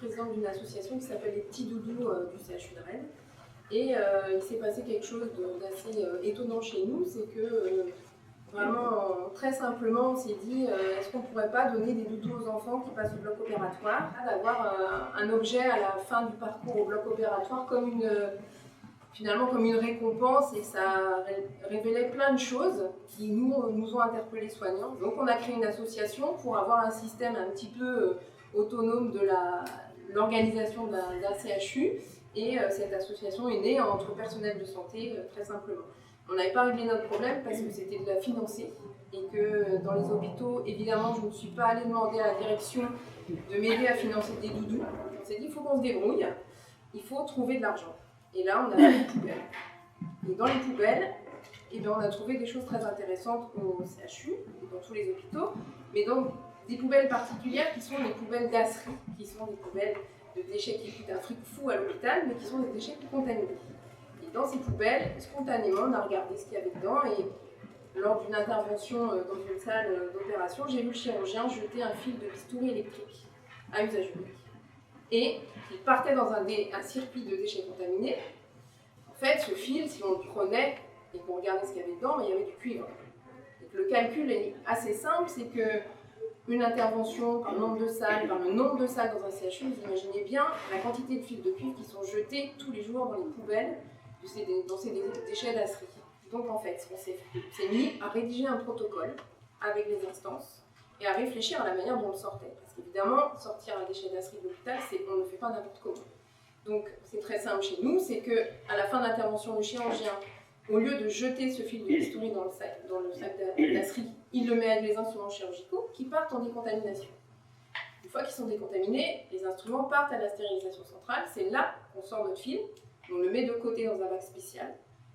présidente d'une association qui s'appelle les Petits Doudous du CHU de Rennes. Et il s'est passé quelque chose d'assez étonnant chez nous, c'est que vraiment, très simplement, on s'est dit est-ce qu'on ne pourrait pas donner des doudous aux enfants qui passent au bloc opératoire, d'avoir un objet à la fin du parcours au bloc opératoire finalement comme une récompense, et ça révélait plein de choses qui nous ont interpellés soignants. Donc on a créé une association pour avoir un système un petit peu autonome de l'organisation d'un CHU, et cette association est née entre personnels de santé très simplement. On n'avait pas réglé notre problème parce que c'était de la financer, et que dans les hôpitaux, évidemment, je ne suis pas allée demander à la direction de m'aider à financer des doudous. On s'est dit, il faut qu'on se débrouille, il faut trouver de l'argent. Et là, on a fait des poubelles. Et dans les poubelles, on a trouvé des choses très intéressantes au CHU, et dans tous les hôpitaux, mais donc des poubelles particulières qui sont les poubelles d'asserie, qui sont des poubelles de déchets qui coûtent un fric fou à l'hôpital, mais qui sont des déchets contaminés. Et dans ces poubelles, spontanément, on a regardé ce qu'il y avait dedans, et lors d'une intervention dans une salle d'opération, j'ai vu le chirurgien jeter un fil de bistouri électrique à usage unique. Et il partait dans un circuit de déchets contaminés. En fait, ce fil, si on le prenait et qu'on regardait ce qu'il y avait dedans, il y avait du cuivre. Et le calcul est assez simple, c'est qu'une intervention par le nombre de salles dans un CHU, vous imaginez bien la quantité de fils de cuivre qui sont jetés tous les jours dans les poubelles dans ces déchets d'asserie. Donc en fait, on s'est mis à rédiger un protocole avec les instances et à réfléchir à la manière dont on le sortait. Parce qu'évidemment, sortir un déchet d'asserie de l'hôpital, on ne le fait pas n'importe comment. Donc c'est très simple chez nous, c'est qu'à la fin de l'intervention du chirurgien, au lieu de jeter ce fil de bistouri dans le sac d'asserie, il le met avec les instruments chirurgicaux qui partent en décontamination. Une fois qu'ils sont décontaminés, les instruments partent à la stérilisation centrale. C'est là qu'on sort notre fil, on le met de côté dans un bac spécial.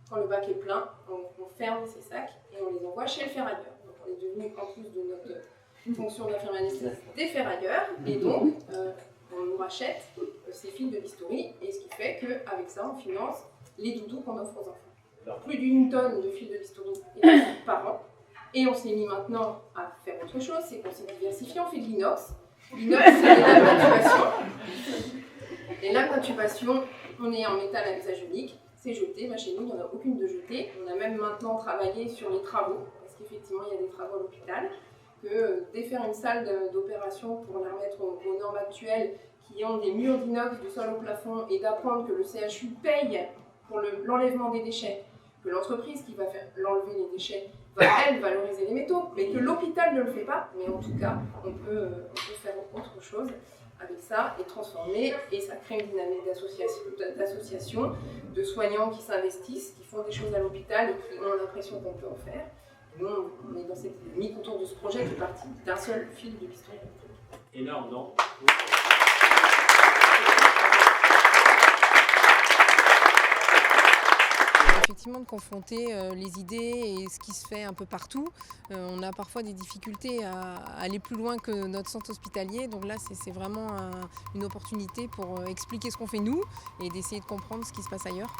Quand le bac est plein, on ferme ces sacs et on les envoie chez le ferrailleur. Donc on est devenu, en plus de notre fonction d'infirmière anesthésiste, des ferrailleurs, et donc on nous rachète ces fils de bistouri, et ce qui fait qu'avec ça, on finance les doudous qu'on offre aux enfants. Alors, plus d'1 tonne de fils de bistouri par an, et on s'est mis maintenant à faire autre chose, c'est qu'on s'est diversifié, on fait de l'inox. L'inox, c'est les lames d'intubation. Les lames d'intubation, on est en métal à usage unique, c'est jeté. Chez nous, il n'y en a aucune de jetée. On a même maintenant travaillé sur les travaux, parce qu'effectivement, il y a des travaux à l'hôpital, que défaire une salle d'opération pour la remettre aux normes actuelles qui ont des murs d'inox du sol au plafond, et d'apprendre que le CHU paye pour l'enlèvement des déchets, que l'entreprise qui va faire l'enlever les déchets va, elle, valoriser les métaux, mais que l'hôpital ne le fait pas. Mais en tout cas, on peut faire autre chose avec ça et transformer, et ça crée une dynamique d'association, de soignants qui s'investissent, qui font des choses à l'hôpital et qui ont l'impression qu'on peut en faire. Et nous, on est dans cette dynamique autour de ce projet qui est parti d'un seul fil de bistouri électrique. Énorme, non? Effectivement, de confronter les idées et ce qui se fait un peu partout. On a parfois des difficultés à aller plus loin que notre centre hospitalier. Donc là, c'est vraiment une opportunité pour expliquer ce qu'on fait nous et d'essayer de comprendre ce qui se passe ailleurs.